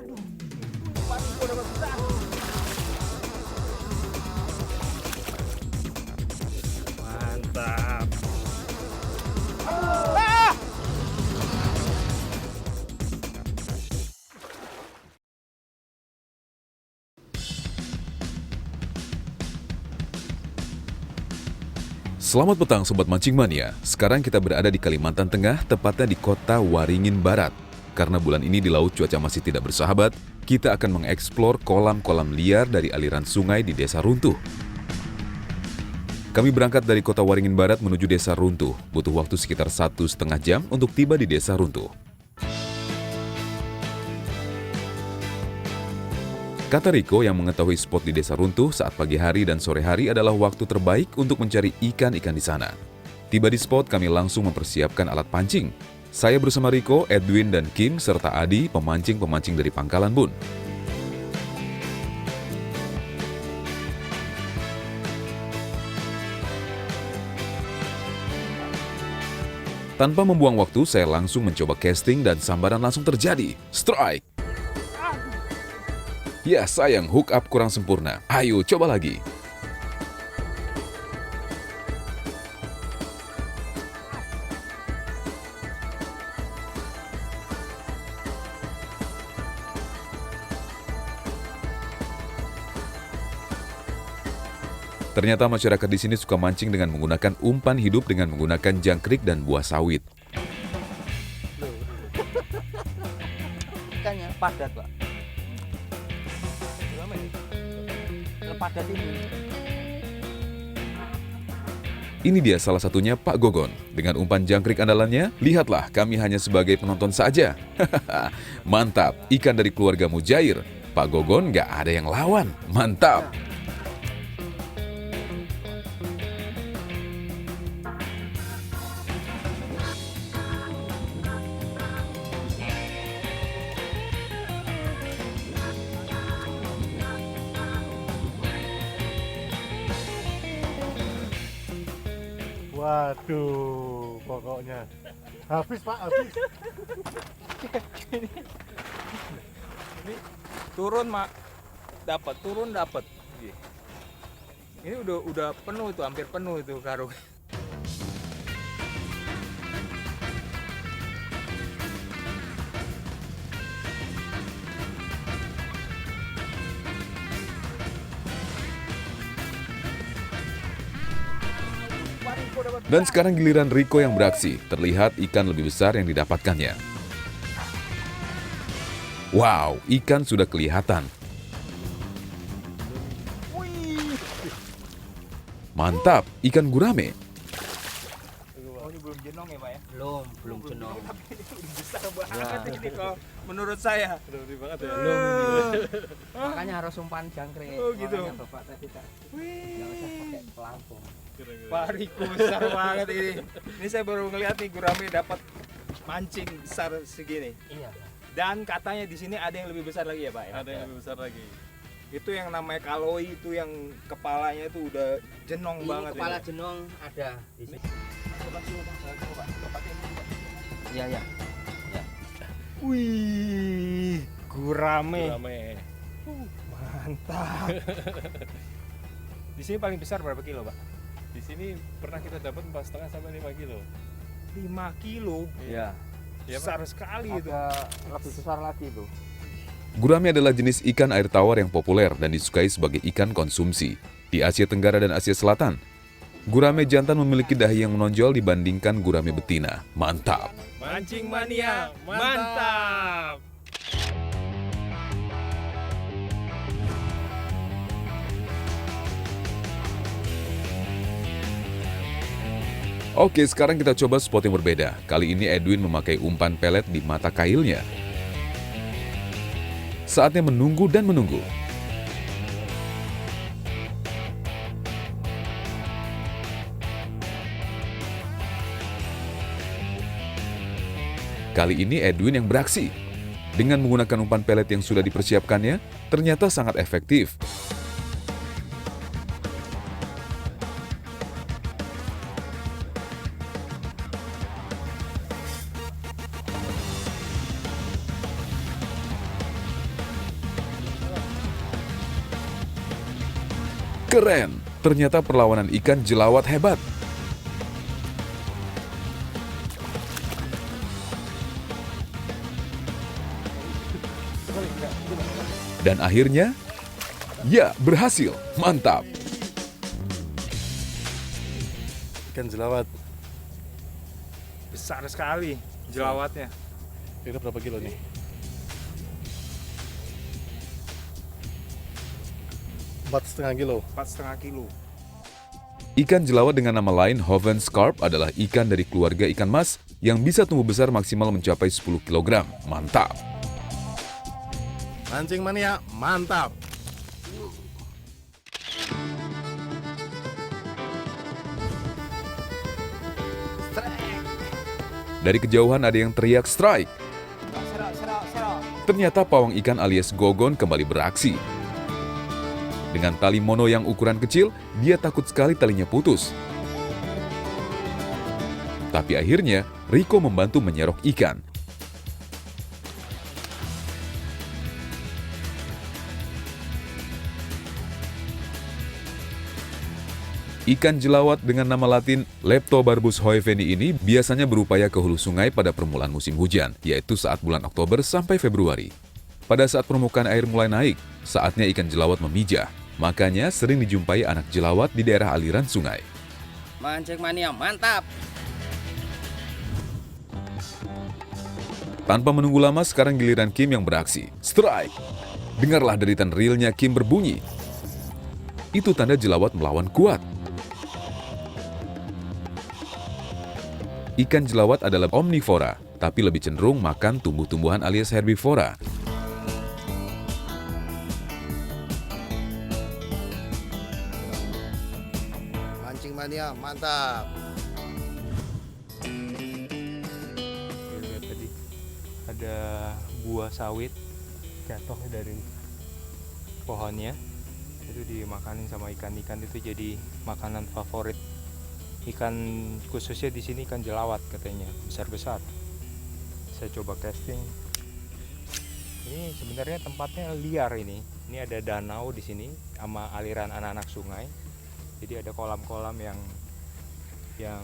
Waduh, umpan Riko dapat besar. Mantap. Ah! Selamat petang Sobat Mancing Mania. Sekarang kita berada di Kalimantan Tengah, tepatnya di kota Waringin Barat. Karena bulan ini di laut cuaca masih tidak bersahabat, kita akan mengeksplor kolam-kolam liar dari aliran sungai di Desa Runtuh. Kami berangkat dari kota Waringin Barat menuju Desa Runtuh. Butuh waktu sekitar 1,5 jam untuk tiba di Desa Runtuh. Kata Riko yang mengetahui spot di Desa Runtuh saat pagi hari dan sore hari adalah waktu terbaik untuk mencari ikan-ikan di sana. Tiba di spot, kami langsung mempersiapkan alat pancing. Saya bersama Riko, Edwin, dan Kim, serta Adi, pemancing-pemancing dari Pangkalan Bun. Tanpa membuang waktu, saya langsung mencoba casting dan sambaran langsung terjadi. Strike! Ya sayang, hook up kurang sempurna. Ayo coba lagi. Ternyata masyarakat di sini suka mancing dengan menggunakan umpan hidup dengan menggunakan jangkrik dan buah sawit. Ikannya padat, Pak. Padat ini. Ini dia salah satunya Pak Gogon. Dengan umpan jangkrik andalannya, lihatlah kami hanya sebagai penonton saja. Mantap, ikan dari keluarga Mujair. Pak Gogon nggak ada yang lawan. Mantap. Waduh, pokoknya habis Pak, habis. Ini turun, Mak. Turun dapat. Ini udah penuh itu, hampir penuh itu karung. Dan sekarang giliran Riko yang beraksi. Terlihat ikan lebih besar yang didapatkannya. Wow, ikan sudah kelihatan. Mantap, ikan gurame. Oh, ini belum jenong ya, Pak ya? Belum jenong. Tapi ini udah besar banget ini kok menurut saya. Gede banget ya. Makanya harus umpan jangkrik. Oh, gitu. Makanya Bapak tadi tak nggak usah pakai pelampung. Pak Riko besar banget ini. Ini saya baru ngeliat nih gurame dapat mancing besar segini. Iya. Dan katanya di sini ada yang lebih besar lagi ya, Pak ya? Ada yang lebih besar lagi. Itu yang namanya kaloi itu yang kepalanya itu udah jenong Ini banget. kepala ini. jenong ada di sini. Coba sini, Pak. Coba. Tepatnya ini, Pak. Iya ya. Wih, gurame. Rame. Mantap. Di sini paling besar berapa kilo, Pak? Di sini pernah kita dapat 4,5 sampai 5 kilo. 5 kilo. Iya. Iya, Besar sekali itu. Ada lebih besar lagi itu. Gurame adalah jenis ikan air tawar yang populer dan disukai sebagai ikan konsumsi. Di Asia Tenggara dan Asia Selatan, gurame jantan memiliki dahi yang menonjol dibandingkan gurame betina. Mantap! Mancing mania, mantap. Oke, sekarang kita coba spot yang berbeda. Kali ini Edwin memakai umpan pelet di mata kailnya. Saatnya menunggu dan menunggu. Kali ini Edwin yang beraksi. Dengan menggunakan umpan pelet yang sudah dipersiapkannya, ternyata sangat efektif. Keren, ternyata perlawanan ikan jelawat hebat. Dan akhirnya, ya berhasil, mantap. Ikan jelawat. Besar sekali jelawatnya. Kira berapa kilo nih? Empat setengah kilo. 4,5 kilo. Ikan jelawat dengan nama lain Hoven's Carp adalah ikan dari keluarga ikan mas yang bisa tumbuh besar maksimal mencapai 10 kg. Mantap. Mancing mania, mantap. Dari kejauhan ada yang teriak strike. Ternyata pawang ikan alias gogon kembali beraksi. Dengan tali mono yang ukuran kecil, dia takut sekali talinya putus. Tapi akhirnya, Rico membantu menyerok ikan. Ikan jelawat dengan nama latin Leptobarbus hoeveni ini biasanya berupaya ke hulu sungai pada permulaan musim hujan, yaitu saat bulan Oktober sampai Februari. Pada saat permukaan air mulai naik, saatnya ikan jelawat memijah. Makanya sering dijumpai anak jelawat di daerah aliran sungai. Mancing mania, mantap. Tanpa menunggu lama, sekarang giliran Kim yang beraksi. Strike! Dengarlah deritan reelnya Kim berbunyi. Itu tanda jelawat melawan kuat. Ikan jelawat adalah omnivora, tapi lebih cenderung makan tumbuh-tumbuhan alias herbivora. Mancing mania, mantap. Lihat tadi ada buah sawit jatuh dari pohonnya. Itu dimakanin sama ikan-ikan, itu jadi makanan favorit. Ikan khususnya di sini ikan jelawat katanya, besar-besar. Saya coba casting. Ini sebenarnya tempatnya liar ini. Ini ada danau di sini sama aliran anak-anak sungai. Jadi ada kolam-kolam yang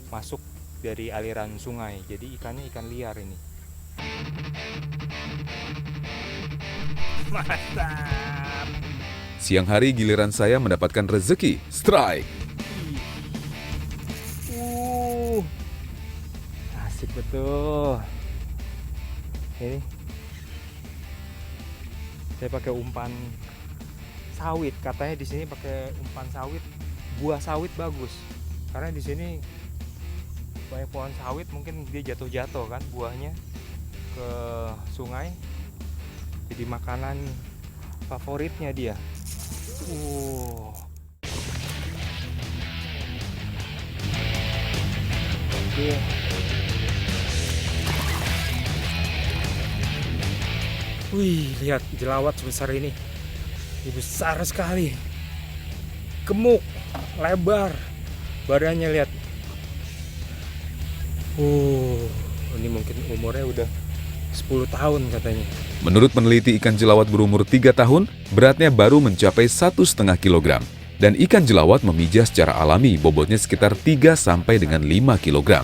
masuk dari aliran sungai. Jadi ikannya ikan liar ini. Mantap. Siang hari giliran saya mendapatkan rezeki. Strike! Asik betul. Ini saya pakai umpan sawit. Katanya di sini pakai umpan sawit, buah sawit bagus. Karena di sini banyak pohon sawit, mungkin dia jatuh-jatuh kan buahnya ke sungai. Jadi makanan favoritnya dia. Oke. Wih, lihat jelawat sebesar ini. Ini besar sekali. Gemuk, lebar. Badannya lihat. Ini mungkin umurnya udah 10 tahun katanya. Menurut peneliti, ikan jelawat berumur 3 tahun, beratnya baru mencapai 1,5 kg. Dan ikan jelawat memijah secara alami, bobotnya sekitar 3 sampai dengan 5 kg.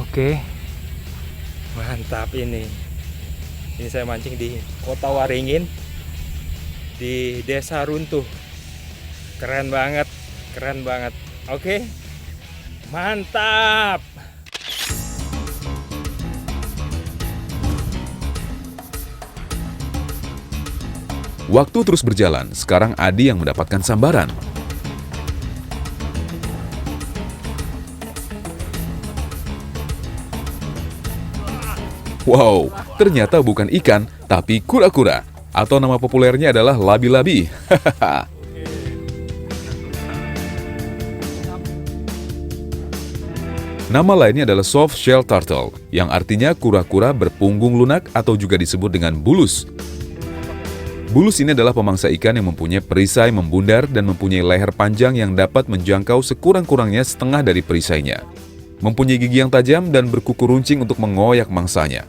Oke. Mantap ini. Ini saya mancing di Kota Waringin, di Desa Runtuh. Keren banget, keren banget. Oke. Mantap. Waktu terus berjalan, sekarang Adi yang mendapatkan sambaran. Wow, ternyata bukan ikan, tapi kura-kura. Atau nama populernya adalah labi-labi. Nama lainnya adalah soft shell turtle, yang artinya kura-kura berpunggung lunak atau juga disebut dengan bulus. Bulus ini adalah pemangsa ikan yang mempunyai perisai membundar dan mempunyai leher panjang yang dapat menjangkau sekurang-kurangnya setengah dari perisainya. Mempunyai gigi yang tajam dan berkuku runcing untuk mengoyak mangsanya.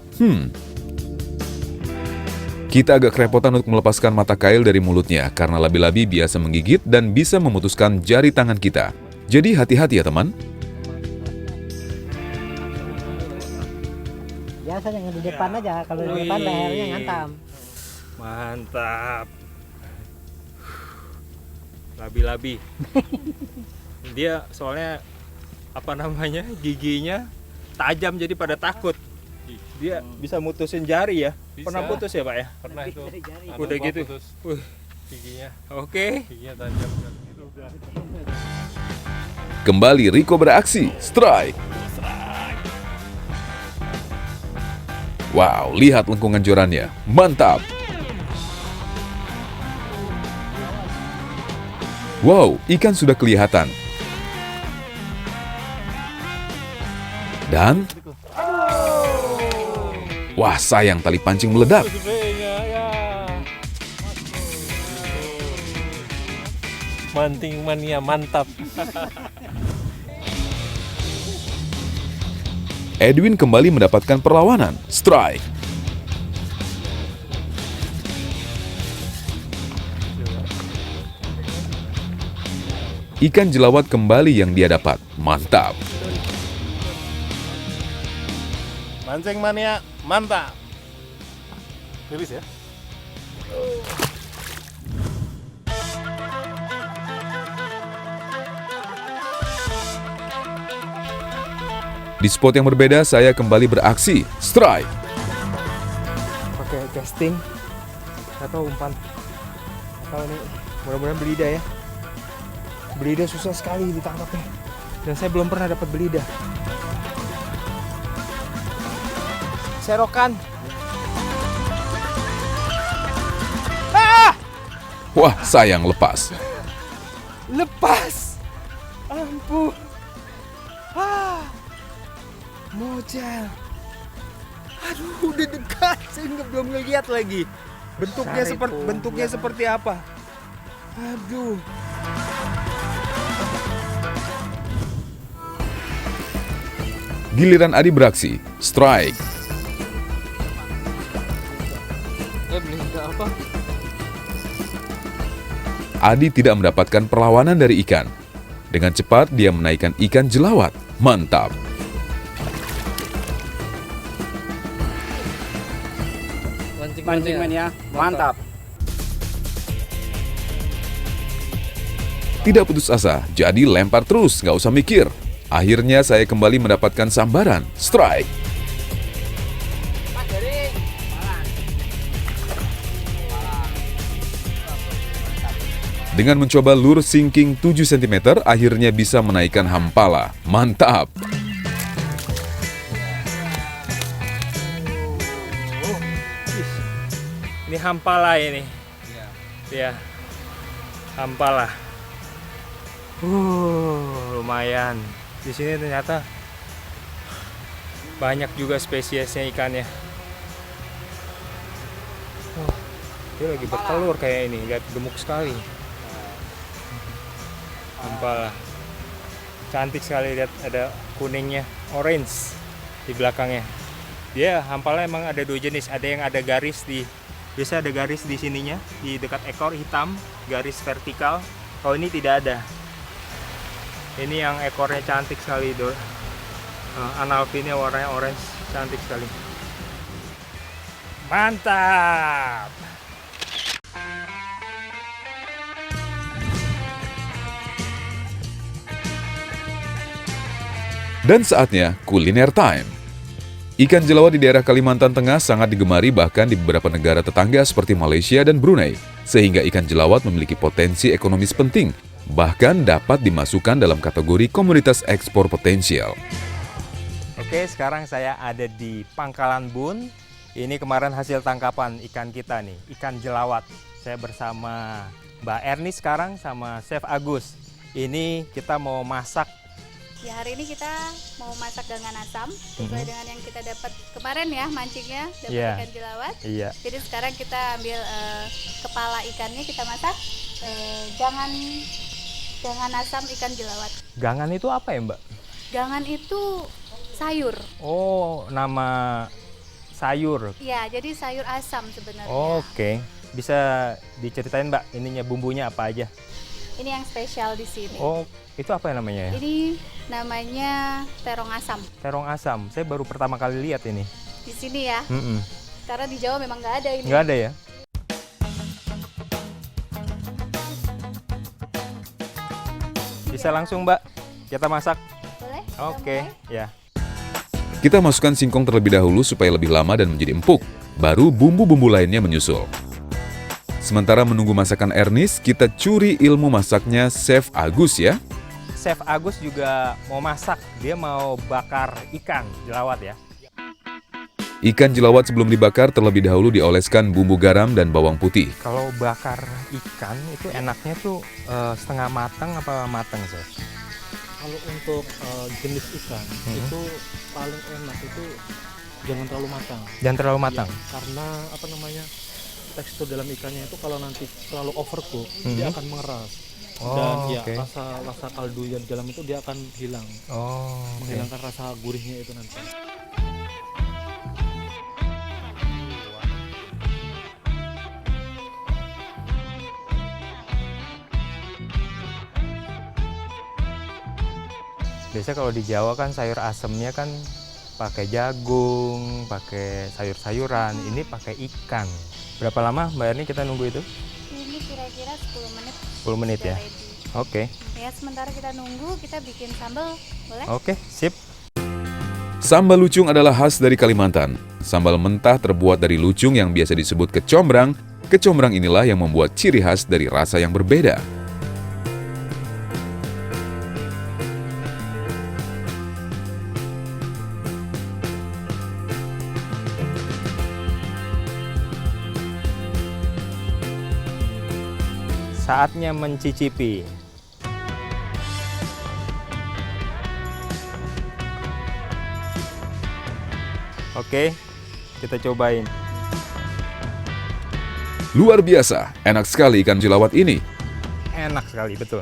Kita agak kerepotan untuk melepaskan mata kail dari mulutnya karena labi-labi biasa menggigit dan bisa memutuskan jari tangan kita. Jadi hati-hati ya teman. Biasa yang di depan aja, kalau di depan lehernya ngantam. Mantap. Labi-labi. Dia soalnya apa namanya, giginya tajam jadi pada takut. Dia bisa mutusin jari ya. Bisa. Pernah putus ya Pak ya? Pernah itu. Udah Gua gitu. putus giginya. Oke. Giginya tajam kan. Itu udah. Kembali Rico beraksi, strike. Wow, lihat lengkungan jorannya, mantap. Wow, ikan sudah kelihatan. Dan wah, sayang tali pancing meledak. Gedenya ya. Manting mania mantap. Edwin kembali mendapatkan perlawanan, strike. Ikan jelawat kembali yang dia dapat, mantap. Mancing mania mantap. Rilis ya. Di spot yang berbeda, saya kembali beraksi, strike. Pakai casting atau umpan. Kalau ini mudah-mudahan belida ya. Belida susah sekali ditangkapnya. Dan saya belum pernah dapat belida. Serokan. Wah, sayang lepas. Lepas. Ampun. Mojel. Aduh, udah dekat. Saya belum ngeliat lagi. Bentuknya seperti apa? Aduh. Giliran Adi beraksi, strike. Apa? Adi tidak mendapatkan perlawanan dari ikan. Dengan cepat dia menaikkan ikan jelawat, mantap. Mancing mania mantap. Tidak putus asa, jadi lempar terus, nggak usah mikir. Akhirnya saya kembali mendapatkan sambaran, strike. Dengan mencoba lure sinking 7 cm, akhirnya bisa menaikkan hampala. Mantap! Ini hampala ini. Iya. Hampala. Lumayan. Di sini ternyata banyak juga spesiesnya ikannya. Dia lagi bertelur kayak ini, lihat gemuk sekali. Hampala. Cantik sekali, lihat ada kuningnya, orange di belakangnya. Dia hampala emang ada dua jenis, ada yang ada garis di, biasa ada garis di sininya, di dekat ekor hitam, garis vertikal. Kalau ini tidak ada. Ini yang ekornya cantik sekali, analfinnya warnanya orange, cantik sekali. Mantap! Dan saatnya kuliner time. Ikan jelawat di daerah Kalimantan Tengah sangat digemari bahkan di beberapa negara tetangga seperti Malaysia dan Brunei. Sehingga ikan jelawat memiliki potensi ekonomis penting, bahkan dapat dimasukkan dalam kategori komoditas ekspor potensial. Oke, sekarang saya ada di Pangkalan Bun. Ini kemarin hasil tangkapan ikan kita nih, ikan jelawat. Saya bersama Mbak Erni sekarang sama Chef Agus. Ini kita mau masak. Ya, hari ini kita mau masak gangan asam sesuai dengan yang kita dapat kemarin ya, mancingnya dapat Iya. ikan jelawat. Iya. Jadi sekarang kita ambil kepala ikannya, kita masak gangan asam ikan jelawat. Gangan itu apa ya, Mbak? Gangan itu sayur. Oh, nama sayur. Ya, jadi sayur asam sebenarnya. Oke. Bisa diceritain Mbak, ininya bumbunya apa aja? Ini yang spesial di sini. Oh, itu apa namanya ya? Ini namanya terong asam. Terong asam. Saya baru pertama kali lihat ini. Di sini ya. Mm-mm. Karena di Jawa memang nggak ada ini. Nggak ada ya? Bisa langsung Mbak, kita masak. Boleh? Kita Oke, mulai? ya. Kita masukkan singkong terlebih dahulu supaya lebih lama dan menjadi empuk. Baru bumbu-bumbu lainnya menyusul. Sementara menunggu masakan Ernest, kita curi ilmu masaknya Chef Agus ya. Chef Agus juga mau masak. Dia mau bakar ikan jelawat ya. Ikan jelawat sebelum dibakar terlebih dahulu dioleskan bumbu garam dan bawang putih. Kalau bakar ikan itu enaknya tuh setengah matang apa matang, Chef? Kalau untuk jenis ikan itu paling enak itu jangan terlalu matang. Jangan terlalu matang. Ya, karena apa namanya tekstur dalam ikannya itu kalau nanti terlalu overcook dia akan mengeras. Dan ya oke. rasa kaldu yang di dalam itu dia akan hilang, Oh, oke. menghilangkan rasa gurihnya itu nanti. Biasanya kalau di Jawa kan sayur asemnya kan pakai jagung, pakai sayur-sayuran. Ini pakai ikan. Berapa lama Mbak Erni kita nunggu itu? Ini kira-kira 10 menit. 10 menit Udah ya? ready. Oke. Ya, sementara kita nunggu, kita bikin sambal. Boleh? Oke, sip. Sambal lucung adalah khas dari Kalimantan. Sambal mentah terbuat dari lucung yang biasa disebut kecombrang. Kecombrang inilah yang membuat ciri khas dari rasa yang berbeda. Saatnya mencicipi. Oke, kita cobain. Luar biasa, enak sekali ikan jelawat ini. Enak sekali, betul.